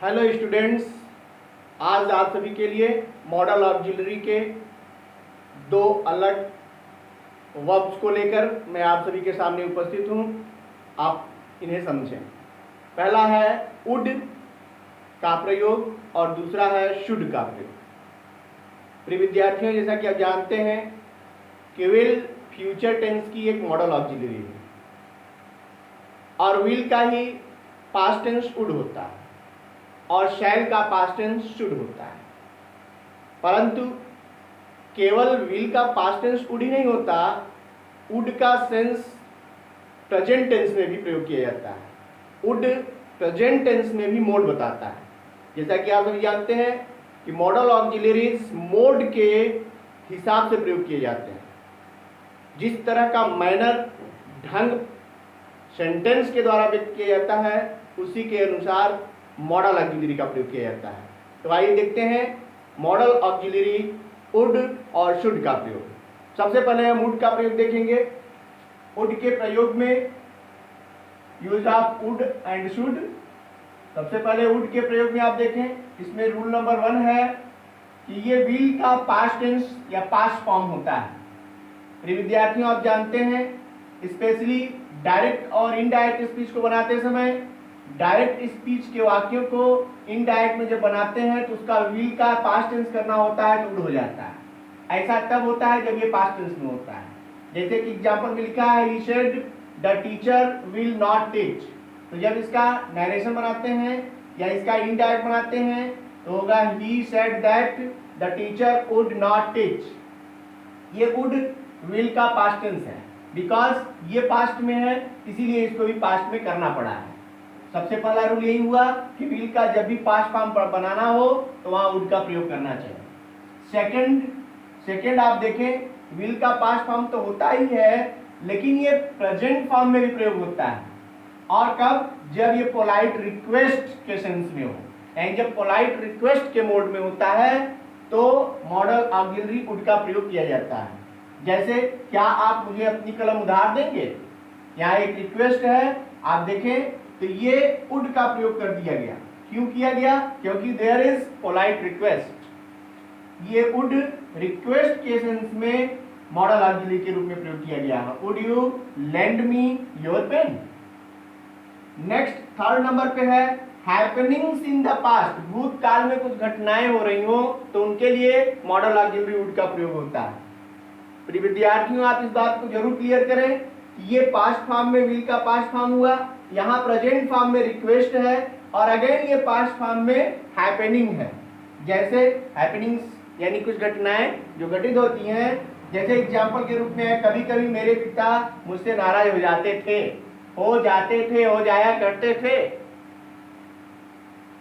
Hello students, आज आप सभी के लिए मॉडल ऑक्सिलरी के दो अलग वर्ब्स को लेकर मैं आप सभी के सामने उपस्थित हूं। आप इन्हें समझें। पहला है वुड का प्रयोग और दूसरा है शुड का प्रयोग। प्रिय विद्यार्थियों, जैसा कि आप जानते हैं कि विल फ्यूचर टेंस की एक मॉडल ऑक्सिलरी है और विल का ही पास्ट टेंस वुड होता है और शैल का पास्ट टेंस शुड होता है। परंतु केवल विल का पास्ट टेंस वुड ही नहीं होता, वुड का सेंस प्रेजेंट टेंस में भी प्रयोग किया जाता है। वुड प्रेजेंट टेंस में भी मोड बताता है। जैसा कि आप सभी जानते हैं कि मॉडल ऑक्सिलरीज मोड के हिसाब से प्रयोग किए जाते हैं। जिस तरह का मैनर, ढंग सेंटेंस के द्वारा व्यक्त किया जाता है, उसी के अनुसार मॉडल ऑक्सिलरी का प्रयोग किया जाता है। तो आइए देखते हैं मॉडल ऑक्सिलरी वुड और शुड का प्रयोग। सबसे पहले हम वुड का प्रयोग देखेंगे। वुड के प्रयोग में use of would and should. सबसे पहले वुड के प्रयोग में आप देखें, इसमें रूल नंबर 1 है कि ये विल का पास्ट टेंस या पास्ट फॉर्म होता है। प्रिय विद्यार्थियों, आप जानते हैं स्पेशली डायरेक्ट और इनडायरेक्ट स्पीच को बनाते समय डायरेक्ट स्पीच के वाक्यों को इनडायरेक्ट में जब बनाते हैं तो उसका विल का पास्ट टेंस करना होता है तो वुड हो जाता है। ऐसा तब होता है जब ये पास्ट टेंस में होता है। जैसे कि एग्जांपल में लिखा है he said the teacher will not teach. तो जब इसका नरेशन बनाते हैं या इसका इनडायरेक्ट बनाते हैं तो होगा he said that the teacher would not teach. ये वुड विल का पास्ट टेंस है। बिकॉज ये पास्ट में है इसीलिए इसको भी पास्ट में करना पड़ा है। सबसे पहला रूल यही हुआ कि विल का जब भी पास्ट फॉर्म बनाना हो तो वहां वुड का प्रयोग करना चाहिए। सेकंड आप देखें, विल का पास्ट फॉर्म तो होता ही है लेकिन ये प्रेजेंट फॉर्म में भी प्रयोग होता है। और कब? जब ये पोलाइट रिक्वेस्ट के सेंस में हो, यानी जब पोलाइट रिक्वेस्ट के मोड में होता है तो मॉडल ऑक्सिलरी वुड का प्रयोग किया जाता है। जैसे, क्या आप मुझे अपनी कलम उधार देंगे? यहाँ एक रिक्वेस्ट है, आप देखें तो ये वुड का प्रयोग कर दिया गया। क्यों किया गया? क्योंकि देयर इज पोलाइट रिक्वेस्ट। ये वुड रिक्वेस्ट के सेंस में मॉडल ऑक्सिलरी के रूप में प्रयोग किया गया है। Would you lend me your pen? Next third number पे है हैपनिंग्स इन द पास्ट। भूतकाल में कुछ घटनाएं हो रही हो तो उनके लिए मॉडल ऑक्सिलरी वुड का प्रयोग होता है। प्रिय विद्यार्थियों, आप इस बात को जरूर क्लियर करें कि ये पास्ट फॉर्म में विल का पास्ट फॉर्म हुआ, यहाँ प्रेजेंट फॉर्म में रिक्वेस्ट है और अगेन ये पास्ट फॉर्म में हैपनिंग है। जैसे हैपनिंग्स यानी कुछ घटनाएं जो घटित होती हैं। जैसे एग्जांपल के रूप में कभी कभी मेरे पिता मुझसे नाराज हो जाते थे, हो जाया करते थे।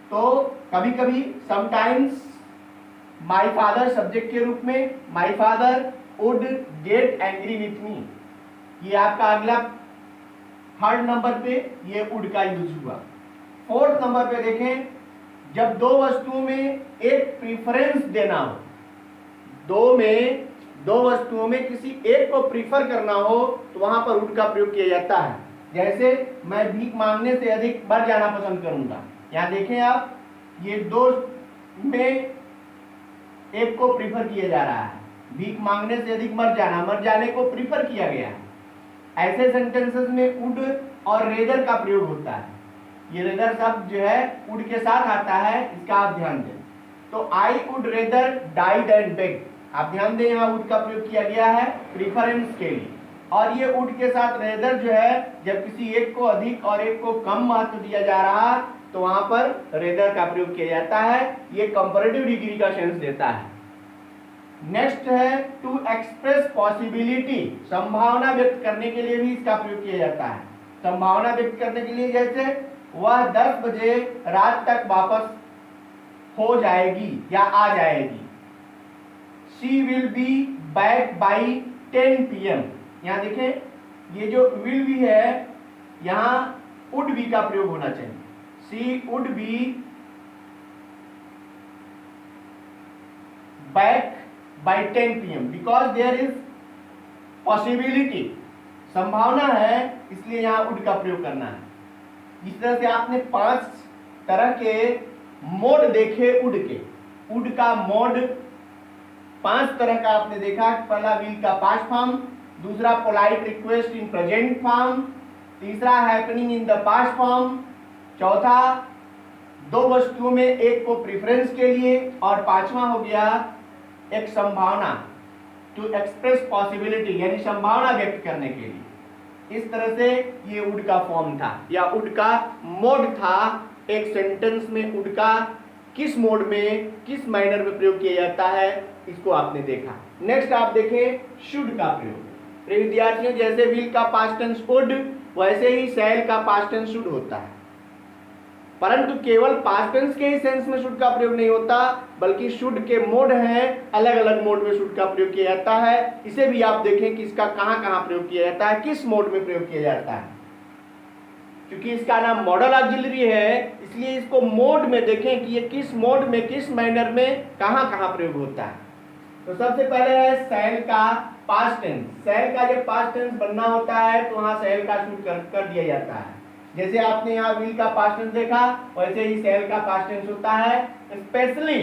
तो कभी कभी समटाइम्स माय फादर सब्जेक्ट के रूप में my father would get angry with me. ये आपका अगला थर्ड नंबर पे ये वुड का यूज हुआ। फोर्थ नंबर पे देखें, जब दो वस्तुओं में एक प्रीफरेंस देना हो, दो वस्तुओं में किसी एक को प्रीफर करना हो तो वहां पर वुड का प्रयोग किया जाता है। जैसे, मैं भीख मांगने से अधिक मर जाना पसंद करूंगा। यहाँ देखें आप, ये दो में एक को प्रीफर किया जा रहा है। भीख मांगने से अधिक मर जाने को प्रीफर किया गया है। ऐसे सेंटेंसेस में वुड और रेदर का प्रयोग होता है। ये रेदर शब्द जो है वुड के साथ आता है, इसका आप ध्यान दें। तो I would rather die than beg. आप ध्यान दें, यहाँ वुड का प्रयोग किया गया है प्रीफरेंस के लिए। और ये वुड के साथ रेदर जो है, जब किसी एक को अधिक और एक को कम महत्व दिया जा रहा तो वहां पर रेदर का प्रयोग किया जाता है। ये कंपैरेटिव डिग्री का सेंस देता है। नेक्स्ट है टू एक्सप्रेस पॉसिबिलिटी। संभावना व्यक्त करने के लिए भी इसका प्रयोग किया जाता है। संभावना व्यक्त करने के लिए, जैसे वह 10 बजे रात तक वापस हो जाएगी या आ जाएगी। She will be back by 10 PM। यहाँ देखें, ये जो विल बी है यहाँ वुड बी का प्रयोग होना चाहिए। She would be back by 10 PM because there is possibility। संभावना है इसलिए यहाँ वुड का प्रयोग करना है। इस तरह से आपने 5 तरह के मोड देखे वुड के। वुड का मोड 5 तरह का आपने देखा। पहला विल का पास्ट फॉर्म, दूसरा polite request in present form, तीसरा happening in the past form, चौथा दो वस्तुओं में एक को प्रेफरेंस के लिए, और पांचवा हो गया एक संभावना, टू एक्सप्रेस पॉसिबिलिटी, यानी संभावना व्यक्त करने के लिए। इस तरह से ये वुड का फॉर्म था या वुड का मोड था। एक सेंटेंस में वुड का किस मोड में, किस माइनर में प्रयोग किया जाता है, इसको आपने देखा। नेक्स्ट आप देखें शुड का प्रयोग। विद्यार्थियों, जैसे विल का पास्ट टेंस वुड, वैसे ही शैल का पास्ट टेंस शुड होता है, परंतु केवल पास्ट टेंस के ही सेंस में शुड का प्रयोग नहीं होता, बल्कि शुड के मोड हैं, अलग अलग मोड में शुड का प्रयोग किया जाता है। इसे भी आप देखें कि इसका कहां कहां प्रयोग किया जाता है, किस मोड में प्रयोग किया जाता है। क्योंकि इसका नाम मॉडल ऑक्सिलरी है, इसलिए इसको मोड में देखें कि ये किस मोड में, किस मैनर में, कहां कहां प्रयोग होता है। तो सबसे पहले है शैल का पास्ट टेंस। शैल का जब पास्ट टेंस बनना होता है तो वहां शैल का शुड कर दिया जाता है। जैसे आपने यहाँ विल का पास्ट टेंस देखा, वैसे ही शैल का पास्ट टेंस होता है। स्पेशली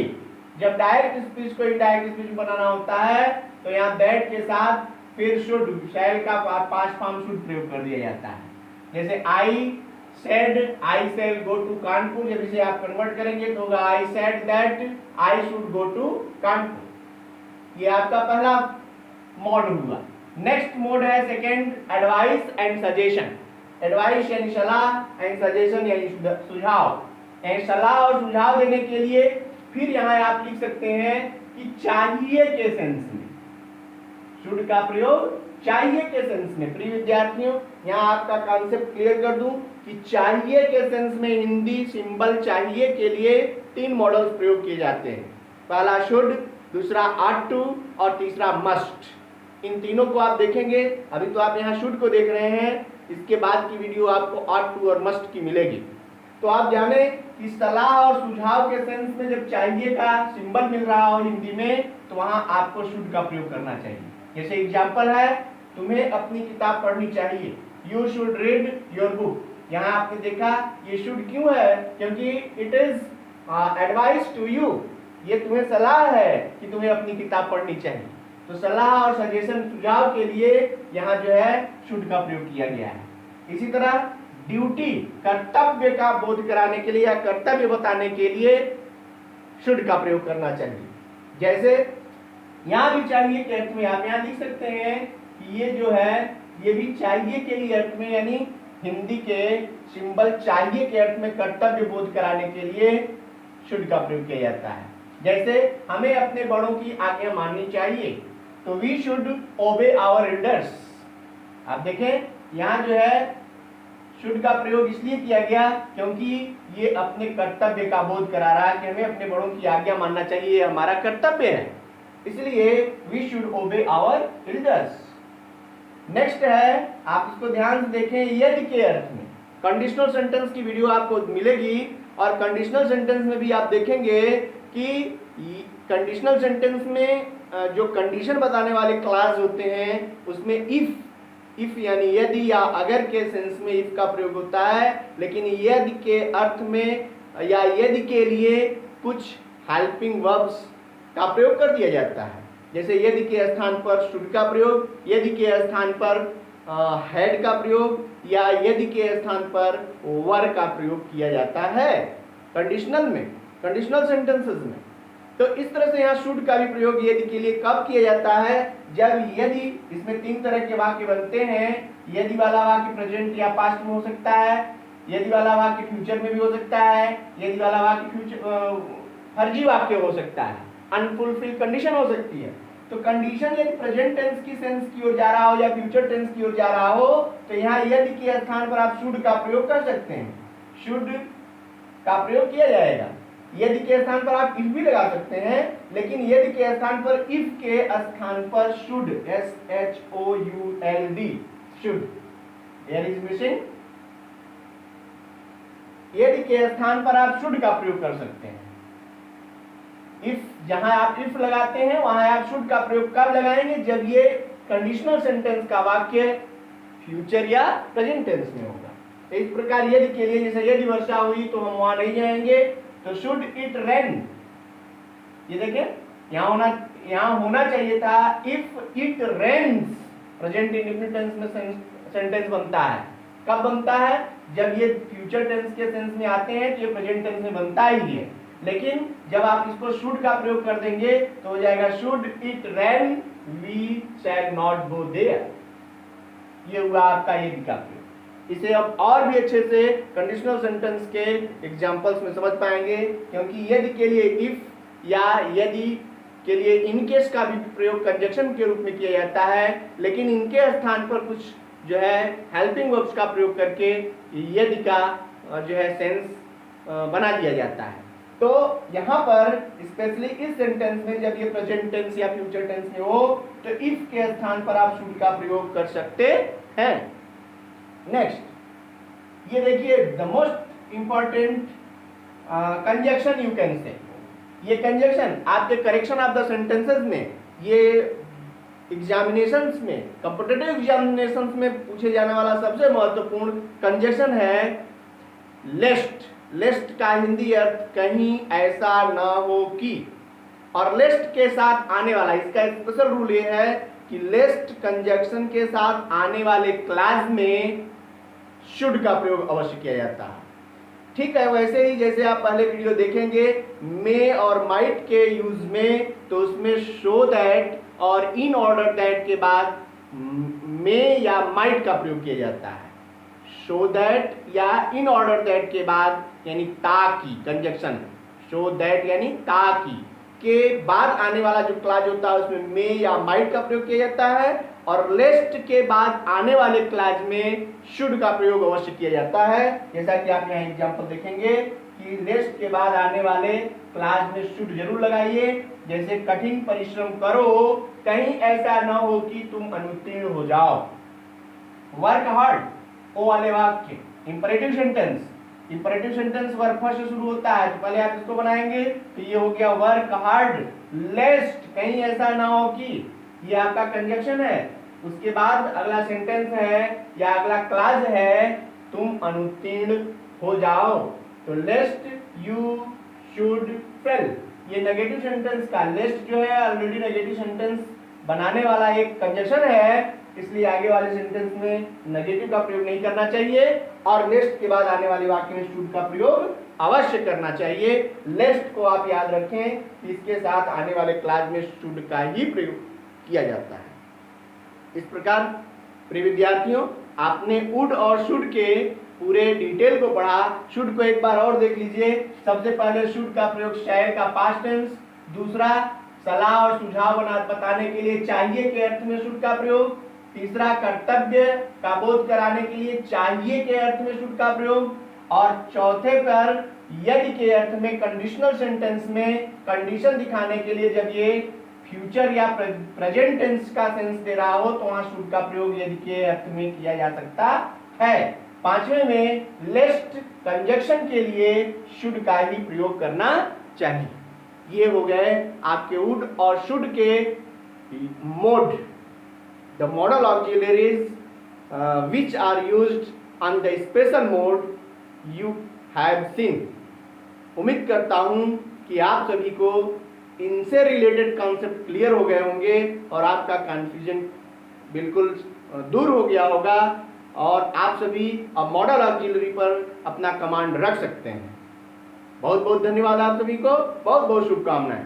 जब डायरेक्ट स्पीच को इनडायरेक्ट स्पीच बनाना होता है तो यहाँ दैट के साथ फिर शुड, शैल का पास्ट फॉर्म शुड प्रयोग कर दिया जाता है। जैसे I said I shall go to Kanpur, जब इसे आप कन्वर्ट करेंगे तो होगा I said that I should go to Kanpur. ये आपका पहला मोड हुआ। नेक्स्ट मोड है second, advice and suggestion. Advice यानी सलाह, एंड सजेशन यानी सुझाव। एंड सलाह और सुझाव देने के लिए फिर यहाँ आप लिख सकते हैं कि चाहिए के सेंस में शुड का प्रयोग चाहिए के सेंस में। प्रिय विद्यार्थियों, यहाँ आपका कॉन्सेप्ट क्लियर कर दूं कि चाहिए के सेंस में हिंदी सिंबल चाहिए के लिए 3 मॉडल्स प्रयोग किए जाते हैं। पहला शुड, दूसरा ऑट टू और तीसरा मस्ट। इन तीनों को आप देखेंगे। अभी तो आप यहाँ शुड को देख रहे हैं, इसके बाद की वीडियो आपको ऑट टू और मस्ट की मिलेगी। तो आप जाने कि सलाह और सुझाव के सेंस में जब चाहिए का सिंबल मिल रहा हो हिंदी में तो वहां आपको शुड का प्रयोग करना चाहिए। जैसे एग्जांपल है, तुम्हें अपनी किताब पढ़नी चाहिए, you should read your book. यहाँ आपने देखा ये शुड क्यों है, क्योंकि it is advice to you, ये तुम्हें सलाह है कि तुम्हें अपनी किताब पढ़नी चाहिए। तो सलाह और सजेशन, सुझाव के लिए यहाँ जो है शुड का प्रयोग किया गया है। इसी तरह ड्यूटी, कर्तव्य का बोध कराने के लिए या कर्तव्य बताने के लिए शुड का प्रयोग करना चाहिए। जैसे यहाँ भी चाहिए के अर्थ में आप यहाँ लिख सकते हैं कि ये जो है ये भी चाहिए के लिए अर्थ में, यानी हिंदी के सिंबल चाहिए के अर्थ में कर्तव्य बोध कराने के लिए शुड का प्रयोग किया जाता है। जैसे हमें अपने बड़ों की आज्ञा माननी चाहिए, तो we should obey our elders. आप देखें यहाँ जो है शुड का प्रयोग इसलिए किया गया क्योंकि ये अपने कर्तव्य का बोध करा रहा है कि हमें अपने बड़ों की आज्ञा मानना चाहिए, ये हमारा कर्तव्य है, इसलिए we should obey our elders. Next है, आप इसको ध्यान से देखें, यदि के अर्थ में। कंडीशनल सेंटेंस की वीडियो आपको मिलेगी और कंडीशनल सेंटेंस में भी आप देखेंगे कि कंडीशनल सेंटेंस में जो कंडीशन बताने वाले क्लास होते हैं उसमें इफ यानी यदि या अगर के सेंस में इफ का प्रयोग होता है, लेकिन यदि के अर्थ में या यदि के लिए कुछ हेल्पिंग वर्ब्स का प्रयोग कर दिया जाता है। जैसे यदि के स्थान पर शुड का प्रयोग, यदि के स्थान पर हैड का प्रयोग, या यदि के स्थान पर वर का प्रयोग किया जाता है कंडीशनल में, कंडीशनल सेंटेंसेस में। तो इस तरह से यहाँ शुड का भी प्रयोग यदि के लिए कब किया जाता है, जब यदि, इसमें 3 तरह के वाक्य बनते हैं। यदि वाला वाक्य प्रेजेंट या पास्ट में हो सकता है, यदि वाला वाक्य फ्यूचर में भी हो सकता है, यदि वाला वाक्य फर्जी वाक्य हो सकता है, अनफुलफिल कंडीशन हो सकती है। तो कंडीशन यदि प्रेजेंट टेंस की सेंस की ओर जा रहा हो या फ्यूचर टेंस की ओर जा रहा हो तो यहाँ यदि के स्थान पर आप शुड का प्रयोग कर सकते हैं, शुड का प्रयोग किया जाएगा। यदि के स्थान पर आप इफ भी लगा सकते हैं, लेकिन यदि के स्थान पर इफ के स्थान पर should, SHOULD, should, there is missing. यदि के स्थान पर आप शुड का प्रयोग कर सकते हैं। इफ, जहां आप इफ लगाते हैं वहां आप शुड का प्रयोग कब लगाएंगे, जब ये कंडीशनल सेंटेंस का वाक्य फ्यूचर या प्रेजेंट टेंस में होगा। इस प्रकार यदि के लिए, जैसे यदि वर्षा हुई तो हम वहां नहीं जाएंगे, तो शुड इट रेन, ये देखिए यहाँ होना चाहिए था if it rains. Present indefinite tense में सेंटेंस बनता है, कब बनता है? जब ये फ्यूचर टेंस के सेंस में आते हैं तो ये प्रेजेंट टेंस में बनता ही है। लेकिन जब आप इसको शुड का प्रयोग कर देंगे तो हो जाएगा should it rain we shall not go there. ये हुआ आपका यदि का प्रयोग। इसे अब और भी अच्छे से कंडीशनल सेंटेंस के एग्जांपल्स में समझ पाएंगे, क्योंकि यदि के लिए इफ या यदि के लिए इन केस का भी प्रयोग कंजक्शन के रूप में किया जाता है, लेकिन इनके स्थान पर कुछ जो है हेल्पिंग वर्ब्स का प्रयोग करके यदि का जो है सेंस बना दिया जाता है। तो यहाँ पर स्पेशली इस सेंटेंस में जब ये प्रेजेंट टेंस या फ्यूचर टेंस में हो तो इफ के स्थान पर आप शुड का प्रयोग कर सकते हैं। नेक्स्ट, ये देखिए the most important conjunction you can say. ये कंजक्शन आपके करेक्शन ऑफ द सेंटेंसेस में, ये एग्जामिनेशंस में, कॉम्पिटिटिव एग्जामिनेशंस में पूछे जाने वाला सबसे महत्वपूर्ण कंजक्शन है लेस्ट। लेस्ट का हिंदी अर्थ कहीं ऐसा ना हो कि, और लेस्ट के साथ आने वाला, इसका स्पेशल रूल ये है कि लेस्ट कंजक्शन के साथ आने वाले क्लास में शुड का प्रयोग अवश्य किया जाता है। ठीक है, वैसे ही जैसे आप पहले वीडियो देखेंगे मे और माइट के यूज में, तो उसमें शो दैट और इन ऑर्डर दैट के बाद मे या माइट का प्रयोग किया जाता है। शो दैट या इन ऑर्डर दैट के बाद यानी ताकि कंजक्शन, शो दैट यानी ताकि के बाद आने वाला जो क्लास होता है उसमें मे या माइट का प्रयोग किया जाता है, और लेस्ट के बाद आने वाले क्लास में शुड का प्रयोग अवश्य किया जाता है। जैसा कि आप यहाँ एग्जांपल देखेंगे कि लेस्ट के बाद आने वाले क्लास में शुड जरूर लगाइए। जैसे कठिन परिश्रम करो, कहीं ऐसा ना हो कि तुम अनुत्तीर्ण हो जाओ। वर्क हार्ड, ओ वाले वाक्य imperative sentence, imperative sentence work first से शुरू होता है, तो पहले आप इसको बनाएंगे तो ये हो गया वर्क हार्ड लेस्ट कहीं ऐसा ना हो कि, ये आपका कंजक्शन है। उसके बाद अगला सेंटेंस है या अगला क्लास है तुम अनुत्तीर्ण हो जाओ, तो लेस्ट यू शुड फेल। ये नेगेटिव सेंटेंस का लेस्ट जो है ऑलरेडी नेगेटिव सेंटेंस बनाने वाला एक कंजक्शन है, इसलिए आगे वाले सेंटेंस में नेगेटिव का प्रयोग नहीं करना चाहिए, और लेस्ट के बाद आने वाले वाक्य में शुड का प्रयोग अवश्य करना चाहिए। लेस्ट को आप याद रखें, इसके साथ आने वाले क्लास में शुड का ही प्रयोग किया जाता है। इस प्रकार प्रिय विद्यार्थियों, आपने वुड और शुड के पूरे डिटेल को पढ़ा। शुड को एक बार और देख लीजिए। सबसे पहले शुड का प्रयोग शैल का पास्ट टेंस, दूसरा सलाह और सुझाव बताने के लिए चाहिए के अर्थ में शुड का प्रयोग, तीसरा कर्तव्य का बोध कराने के लिए चाहिए के अर्थ में शुड का प्रयोग, और चौथे पर यदि के अर्थ में कंडीशनल सेंटेंस में कंडीशन दिखाने के लिए जब ये फ्यूचर या प्रेजेंट टेंस का सेंस दे रहा हो तो वहां शुड का प्रयोग यदि के अर्थ में किया जा सकता है। पांचवें में लेस्ट कंजक्शन के लिए शुड का ही प्रयोग करना चाहिए। ये हो गए आपके वुड और शुड के mode, the model auxiliaries which are used on the special mode you have seen। उम्मीद करता हूं कि आप सभी को इनसे रिलेटेड कॉन्सेप्ट क्लियर हो गए होंगे और आपका कंफ्यूजन बिल्कुल दूर हो गया होगा, और आप सभी अब मॉडल ऑक्सिलरी पर अपना कमांड रख सकते हैं। बहुत बहुत धन्यवाद आप सभी को, बहुत बहुत शुभकामनाएं।